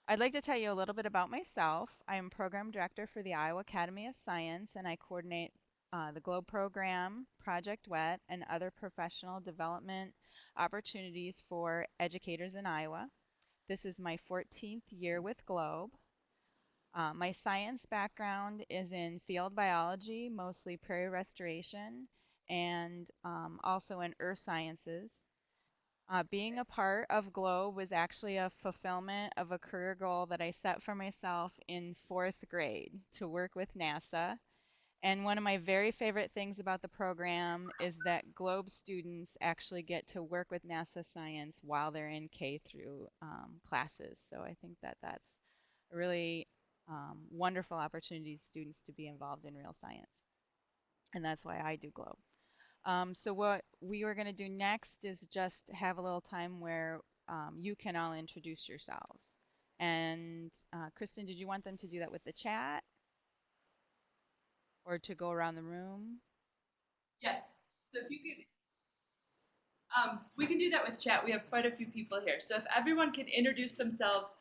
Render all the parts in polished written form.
I'd like to tell you a little bit about myself. I'm Program Director for the Iowa Academy of Science, and I coordinate the GLOBE program, Project WET, and other professional development opportunities for educators in Iowa. This is my 14th year with GLOBE. My science background is in field biology, mostly prairie restoration, and also in earth sciences. Being a part of GLOBE was actually a fulfillment of a career goal that I set for myself in fourth grade to work with NASA. And one of my very favorite things about the program is that GLOBE students actually get to work with NASA science while they're in K through classes. So I think that that's a really wonderful opportunity for students to be involved in real science. And that's why I do GLOBE. So what we were going to do next is just have a little time where you can all introduce yourselves. And Kristen, did you want them to do that with the chat or to go around the room? Yes. So if you could, we can do that with chat. We have quite a few people here. So if everyone can introduce themselves,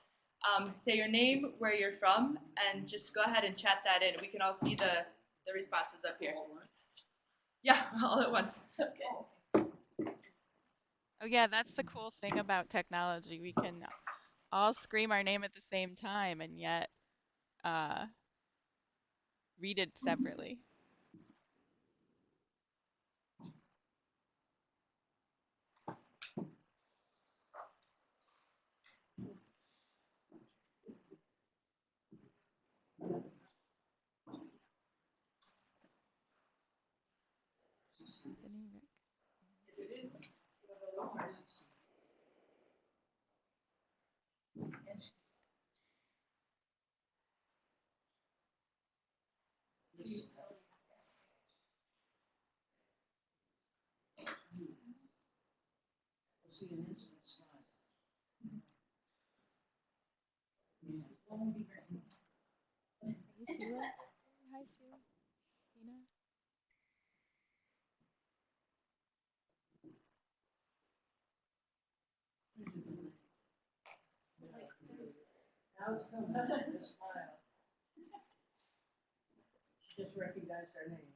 say your name, where you're from, and just go ahead and chat that in. We can all see the responses up here. All at once? Yeah, all at once. Okay. Oh yeah, that's the cool thing about technology. We can all scream our name at the same time and yet uh, read it separately. Anthony, Rick. Yes, it is. Hey Sheila. Hi Sheila. Tina. Now it's coming. The smile. She just recognized our name.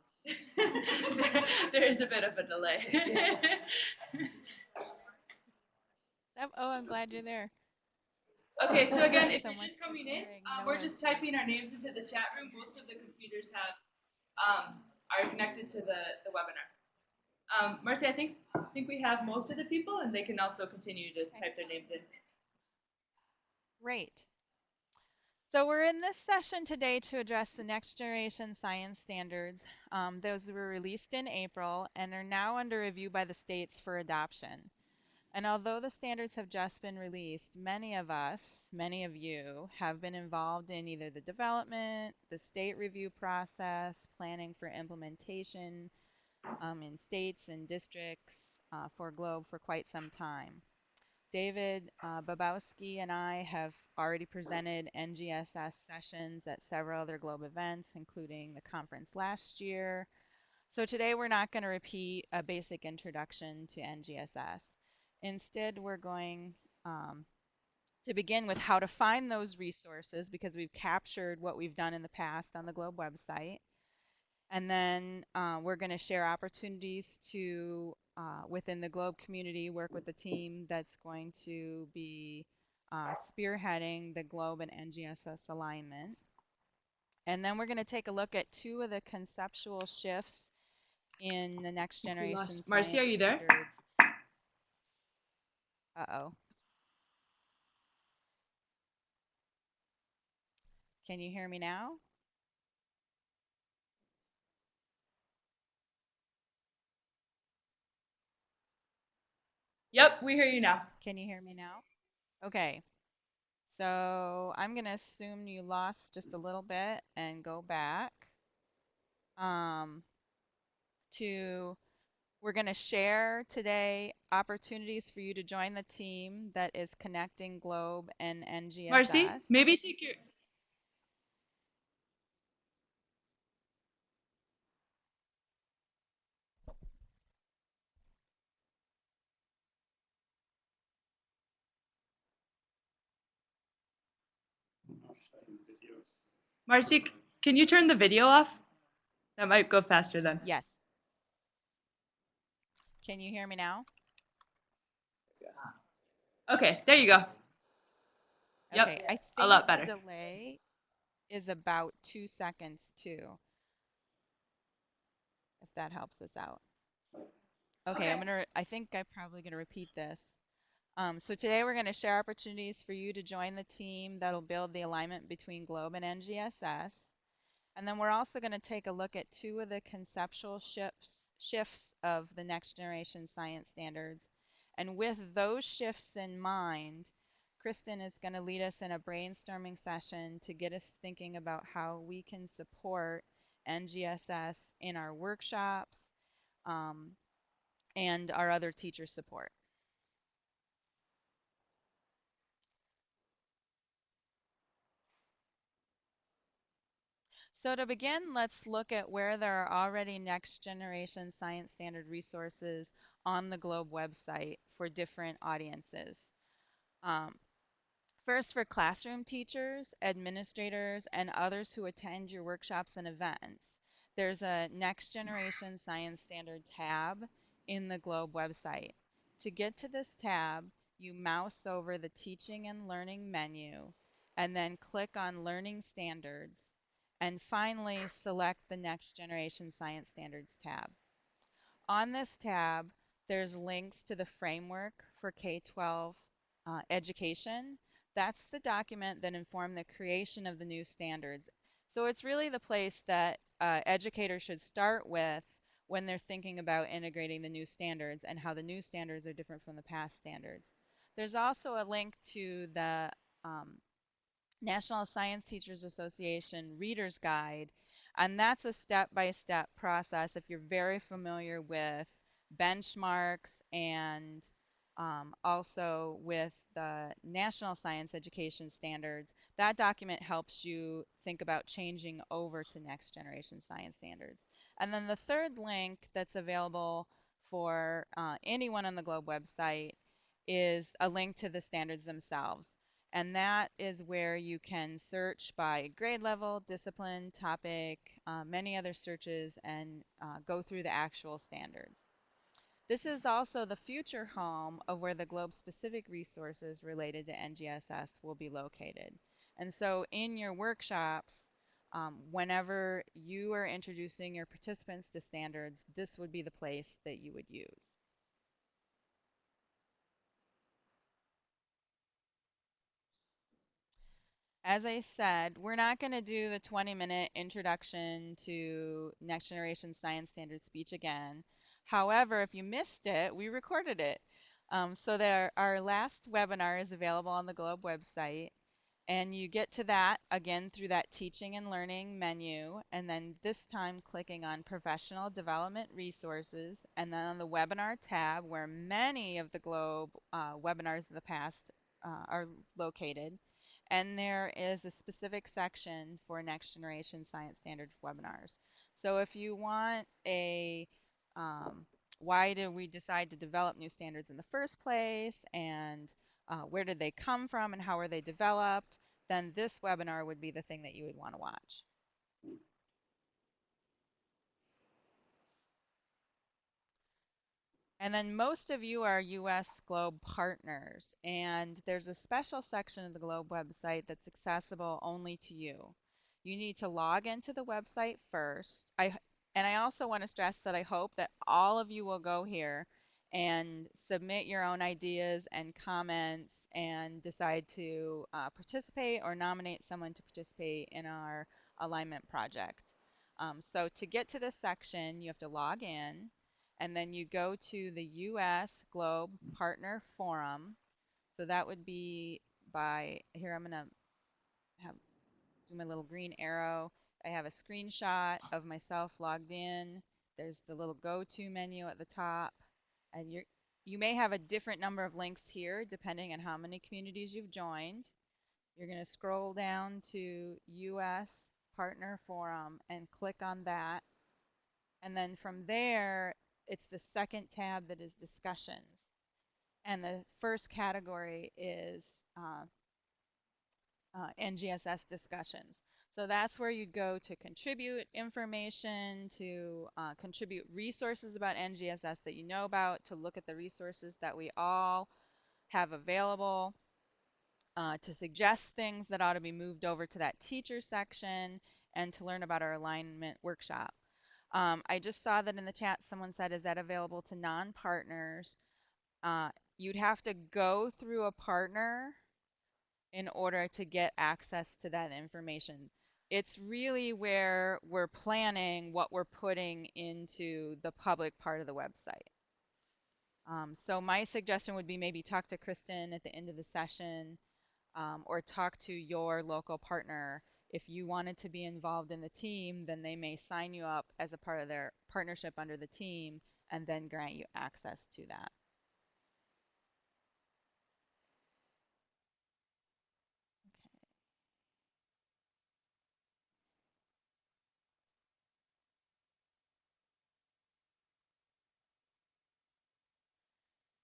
There is a bit of a delay. Oh, I'm glad you're there. Okay, so again, Thanks if so you're much just for coming in, sharing. we're Noah. just typing our names into the chat room. Most of the computers have are connected to the webinar. Marcy, I think we have most of the people, and they can also continue to type their names in. Great. So we're in this session today to address the next generation science standards. Those were released in April and are now under review by the states for adoption. And although the standards have just been released, many of us, many of you, have been involved in either the development, the state review process, planning for implementation in states and districts for GLOBE for quite some time. David Babowski and I have already presented NGSS sessions at several other GLOBE events, including the conference last year. So today we're not going to repeat a basic introduction to NGSS. Instead, we're going to begin with how to find those resources because we've captured what we've done in the past on the GLOBE website. And then we're going to share opportunities to, within the GLOBE community, work with the team that's going to be spearheading the GLOBE and NGSS alignment. And then we're going to take a look at two of the conceptual shifts in the next generation Marcy, are science you there? standards. Uh-oh. Can you hear me now? Yep, we hear you now. Can you hear me now? Okay. So I'm going to assume you lost just a little bit and go back um, to, we're going to share today opportunities for you to join the team that is connecting GLOBE and Marcy, NGSS. maybe take your. Marcy, can you turn the video off? That might go faster then. Yes. Can you hear me now? Okay, there you go. Yep, Okay, I a think lot the better. delay is about 2 seconds too, if that helps us out. Okay, I think I'm probably gonna repeat this. So today we're gonna share opportunities for you to join the team that'll build the alignment between Globe and NGSS. And then we're also going to take a look at two of the conceptual shifts of the next generation science standards. And with those shifts in mind, Kristen is going to lead us in a brainstorming session to get us thinking about how we can support NGSS in our workshops um, and our other teacher support. So to begin, let's look at where there are already next generation science standard resources on the Globe website for different audiences. Um, First, for classroom teachers, administrators, and others who attend your workshops and events, there's a Next Generation Science Standard tab in the Globe website. To get to this tab, you mouse over the Teaching and Learning menu, and then click on Learning Standards, and finally select the Next Generation Science Standards tab. On this tab, there's links to the framework for K-12 education. That's the document that informed the creation of the new standards. So it's really the place that educators should start with when they're thinking about integrating the new standards and how the new standards are different from the past standards. There's also a link to the um, National Science Teachers Association Reader's Guide, and that's a step-by-step process if you're very familiar with benchmarks and also with the National Science Education Standards. That document helps you think about changing over to next generation science standards. And then the third link that's available for anyone on the Globe website is a link to the standards themselves. And that is where you can search by grade level, discipline, topic, many other searches, and go through the actual standards. This is also the future home of where the Globe-specific resources related to NGSS will be located. And so in your workshops, whenever you are introducing your participants to standards, this would be the place that you would use. As I said, we're not going to do the 20-minute introduction to next generation science standards speech again. However, if you missed it, we recorded it. So our last webinar is available on the Globe website. And you get to that again through that teaching and learning menu, and then this time clicking on professional development resources, and then on the webinar tab where many of the Globe webinars of the past are located. And there is a specific section for next generation science standards webinars. So if you want a why did we decide to develop new standards in the first place, and where did they come from and how are they developed, then this webinar would be the thing that you would want to watch. And then most of you are US Globe partners, and there's a special section of the Globe website that's accessible only to you. You need to log into the website first. And I also want to stress that I hope that all of you will go here and submit your own ideas and comments and decide to participate or nominate someone to participate in our alignment project. So to get to this section, you have to log in, and then you go to the US Globe Partner Forum. So that would be by, here I'm going to do my little green arrow. I have a screenshot of myself logged in. There's the little go-to menu at the top. And you may have a different number of links here depending on how many communities you've joined. You're going to scroll down to US Partner Forum and click on that. And then from there, it's the second tab that is discussions. And the first category is NGSS discussions. So that's where you go to contribute information, to contribute resources about NGSS that you know about, to look at the resources that we all have available, to suggest things that ought to be moved over to that teacher section, and to learn about our alignment workshop. I just saw that in the chat someone said, is that available to non-partners? You'd have to go through a partner in order to get access to that information. It's really where we're planning what we're putting into the public part of the website. So my suggestion would be maybe talk to Kristen at the end of the session, or talk to your local partner. If you wanted to be involved in the team, then they may sign you up as a part of their partnership under the team and then grant you access to that.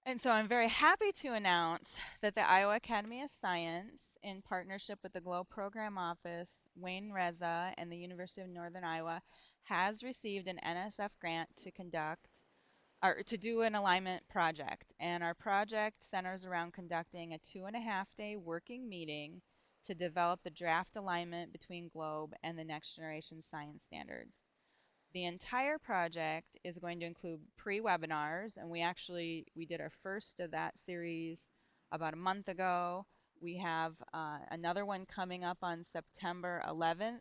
And so I'm very happy to announce that the Iowa Academy of Science, in partnership with the Globe Program Office, Wayne Reza, and the University of Northern Iowa, has received an NSF grant to conduct or to do an alignment project. And our project centers around conducting a 2.5-day working meeting to develop the draft alignment between Globe and the next generation science standards. The entire project is going to include pre-webinars, and we did our first of that series about a month ago. We have another one coming up on September 11th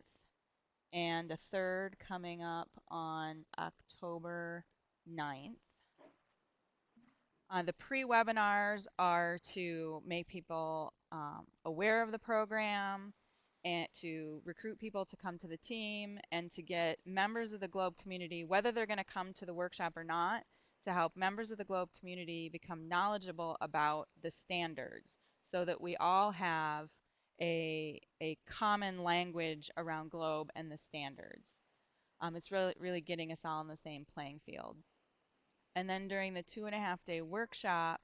and a third coming up on October 9th. The pre-webinars are to make people aware of the program and to recruit people to come to the team and to get members of the Globe community, whether they're going to come to the workshop or not, to help members of the Globe community become knowledgeable about the standards so that we all have a common language around Globe and the standards. It's really getting us all on the same playing field. And then during the 2.5-day workshop,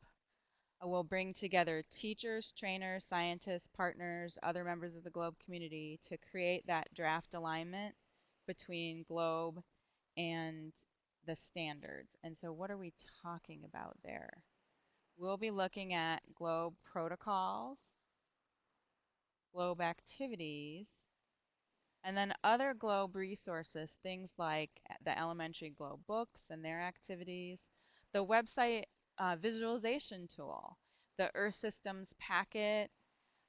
we'll bring together teachers, trainers, scientists, partners, other members of the Globe community to create that draft alignment between Globe and the standards. And so what are we talking about there? We'll be looking at Globe protocols, Globe activities, and then other Globe resources, things like the elementary Globe books and their activities, the website visualization tool, the Earth Systems packet,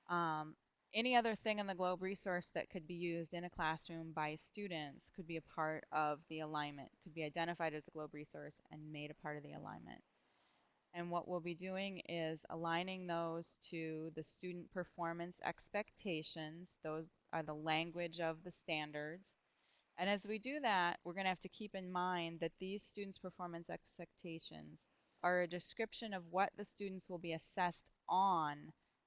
um, any other thing in the Globe resource that could be used in a classroom by students could be a part of the alignment, could be identified as a Globe resource and made a part of the alignment. And what we'll be doing is aligning those to the student performance expectations. Those are the language of the standards. And as we do that, we're going to have to keep in mind that these students' performance expectations are a description of what the students will be assessed on,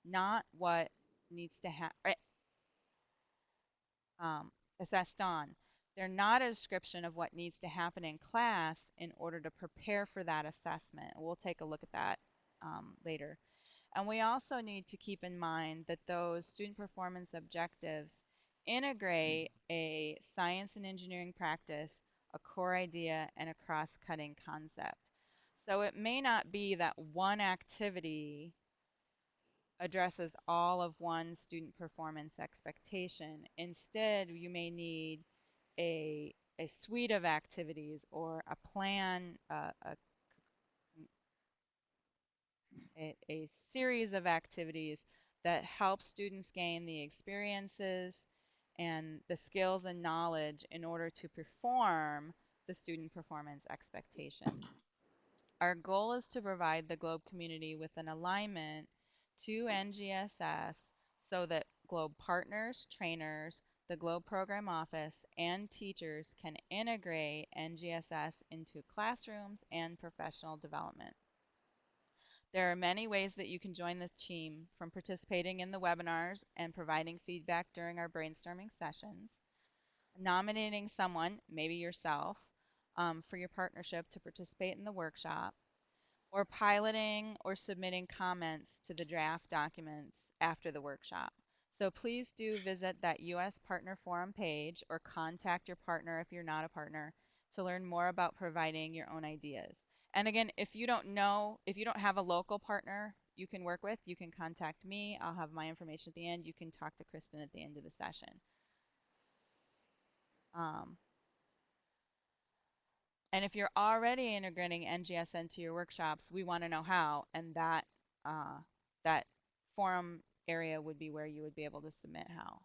not what needs to happen, assessed on. They're not a description of what needs to happen in class in order to prepare for that assessment. We'll take a look at that later. And we also need to keep in mind that those student performance objectives integrate a science and engineering practice, a core idea, and a cross-cutting concept. So it may not be that one activity addresses all of one student performance expectation. Instead, you may need a suite of activities or a plan, a series of activities that help students gain the experiences and the skills and knowledge in order to perform the student performance expectation. Our goal is to provide the Globe community with an alignment to NGSS so that Globe partners, trainers, the Globe Program Office, and teachers can integrate NGSS into classrooms and professional development. There are many ways that you can join the team, from participating in the webinars and providing feedback during our brainstorming sessions, nominating someone, maybe yourself, for your partnership to participate in the workshop, or piloting or submitting comments to the draft documents after the workshop. So please do visit that US Partner Forum page or contact your partner if you're not a partner to learn more about providing your own ideas. And again, if you don't know, if you don't have a local partner you can work with, you can contact me. I'll have my information at the end. You can talk to Kristen at the end of the session. Um, and if you're already integrating NGS into your workshops, we want to know how, and that forum area would be where you would be able to submit how.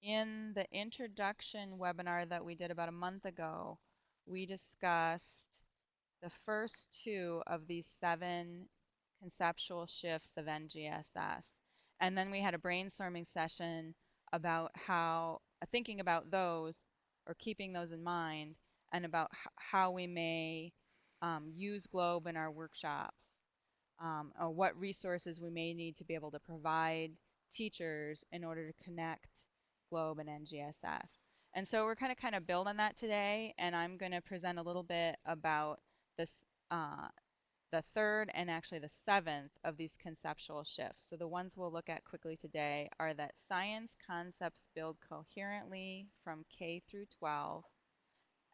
In the introduction webinar that we did about a month ago, we discussed the first two of these 7 conceptual shifts of NGSS. And then we had a brainstorming session about how, thinking about those or keeping those in mind, and about how we may use Globe in our workshops, or what resources we may need to be able to provide teachers in order to connect Globe and NGSS. And so we're kind of build on that today, and I'm going to present a little bit about this, the third and actually the 7th of these conceptual shifts. So the ones we'll look at quickly today are that science concepts build coherently from K through 12,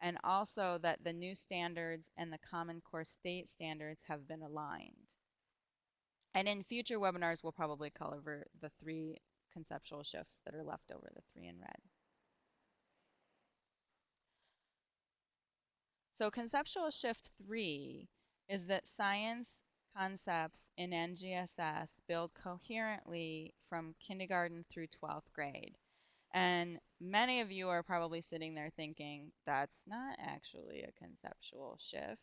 and also that the new standards and the Common Core state standards have been aligned. And in future webinars, we'll probably cover the 3 conceptual shifts that are left over, the 3 in red. So conceptual shift 3 is that science concepts in NGSS build coherently from kindergarten through 12th grade. And many of you are probably sitting there thinking, that's not actually a conceptual shift.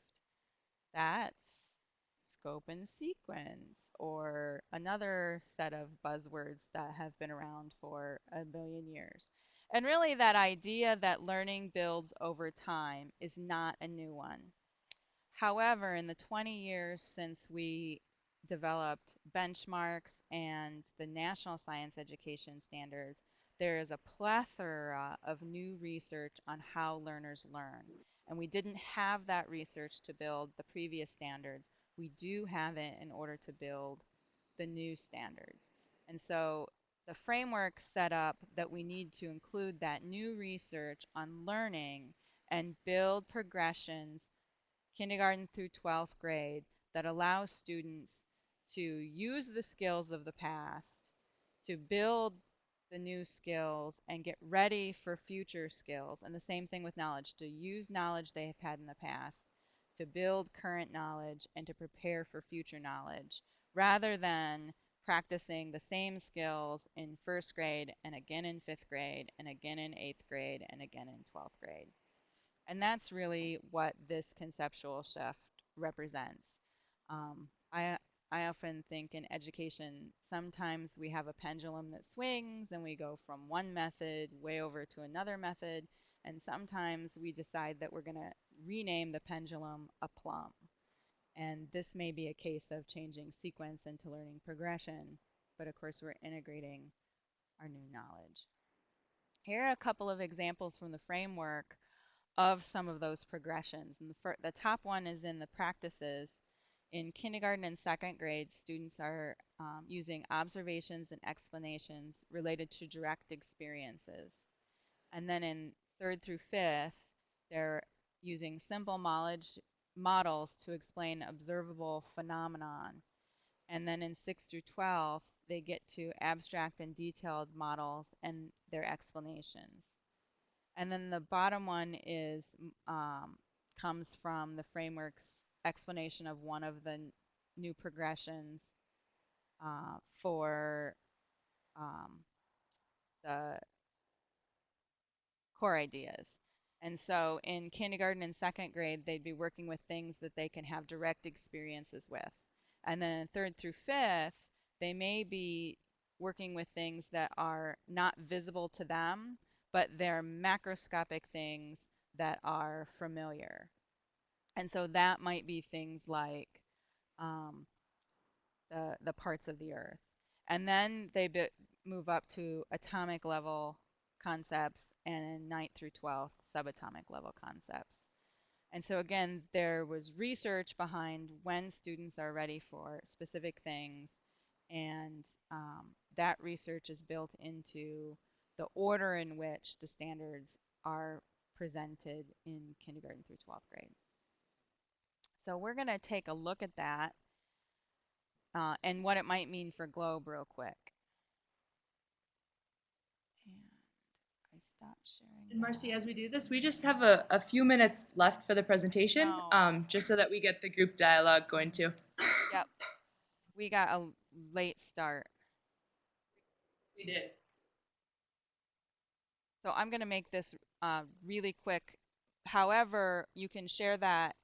That's scope and sequence, or another set of buzzwords that have been around for a billion years. And really, that idea that learning builds over time is not a new one. However, in the 20 years since we developed benchmarks and the national science education standards, there is a plethora of new research on how learners learn. And we didn't have that research to build the previous standards. We do have it in order to build the new standards. And so the framework set up that we need to include that new research on learning and build progressions kindergarten through 12th grade that allows students to use the skills of the past, to build the new skills and get ready for future skills. And the same thing with knowledge, to use knowledge they have had in the past, to build current knowledge and to prepare for future knowledge, rather than practicing the same skills in 1st grade and again in 5th grade and again in 8th grade and again in 12th grade. And that's really what this conceptual shift represents. Um, I, I often think in education, sometimes we have a pendulum that swings and we go from one method way over to another method. And sometimes we decide that we're going to rename the pendulum a plum. And this may be a case of changing sequence into learning progression, but of course we're integrating our new knowledge. Here are a couple of examples from the framework of some of those progressions. And the top one is in the practices. In kindergarten and 2nd grade, students are using observations and explanations related to direct experiences. And then in 3rd through 5th, they're using simple knowledge models to explain observable phenomenon. And then in 6th through 12th, they get to abstract and detailed models and their explanations. And then the bottom one is comes from the framework's explanation of one of the new progressions for the core ideas. And so in kindergarten and 2nd grade, they'd be working with things that they can have direct experiences with. And then in 3rd through 5th, they may be working with things that are not visible to them, but they're macroscopic things that are familiar. And so that might be things like um, the parts of the earth. And then they move up to atomic level concepts, and in 9th through 12th, subatomic level concepts. And so again, there was research behind when students are ready for specific things, and that research is built into the order in which the standards are presented in kindergarten through 12th grade. So we're going to take a look at that and what it might mean for Globe real quick. And I stopped sharing. And Marcy, as we do this, we just have a few minutes left for the presentation, Oh. just so that we get the group dialogue going too. Yep. We got a late start. We did. So I'm going to make this really quick. However, you can share that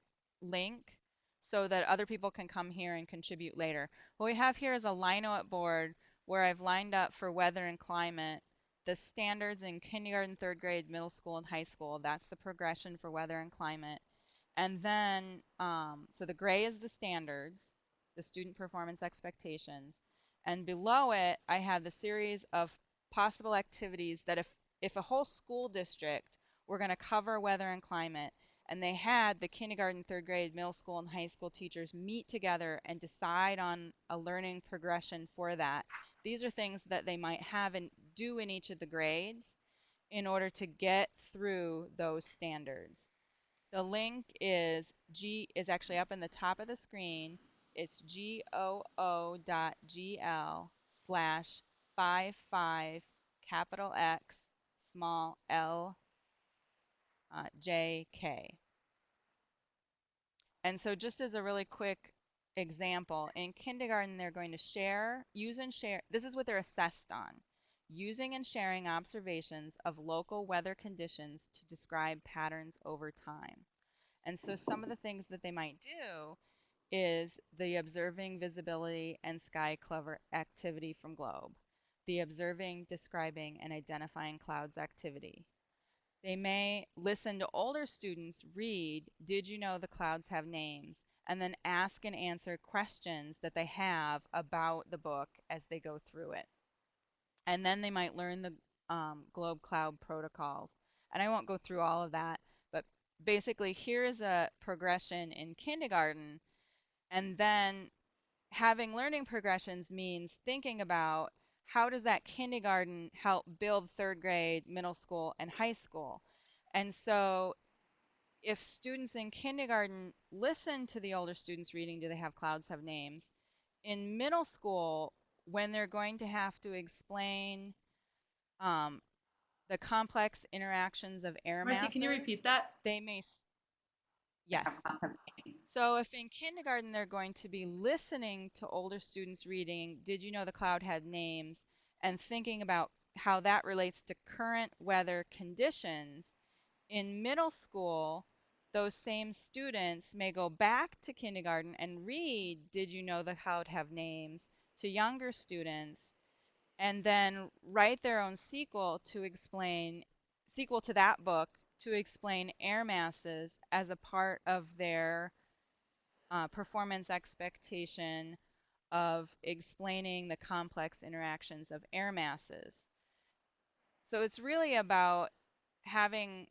link so that other people can come here and contribute later. What we have here is a line-out board where I've lined up for weather and climate the standards in kindergarten, third grade, middle school, and high school. That's the progression for weather and climate. And then, so the gray is the standards, the student performance expectations. And below it, I have the series of possible activities that if a whole school district were going to cover weather and climate, and they had the kindergarten, third grade, middle school, and high school teachers meet together and decide on a learning progression for that, these are things that they might have and do in each of the grades in order to get through those standards. The link is actually up in the top of the screen. It's goo.gl/55 capital X small l JK. And so just as a really quick example, in kindergarten they're going to use and share, this is what they're assessed on, using and sharing observations of local weather conditions to describe patterns over time. And so some of the things that they might do is the observing visibility and sky cover activity from Globe, the observing, describing, and identifying clouds activity. They may listen to older students read, "Did you know the clouds have names?" and then ask and answer questions that they have about the book as they go through it. And then they might learn the Globe Cloud protocols. And I won't go through all of that, but basically here is a progression in kindergarten. And then having learning progressions means thinking about how does that kindergarten help build third grade, middle school, and high school. And so if students in kindergarten listen to the older students reading, "Do they have clouds have names?" In middle school, when they're going to have to explain um, the complex interactions of air Marcy, masses, can you repeat that? they may, yes. So if in kindergarten they're going to be listening to older students reading, "Did you know the cloud had names?" and thinking about how that relates to current weather conditions, in middle school, those same students may go back to kindergarten and read "Did you know the cloud have names?" to younger students, and then write their own sequel to that book to explain air masses as a part of their performance expectation of explaining the complex interactions of air masses. So it's really about having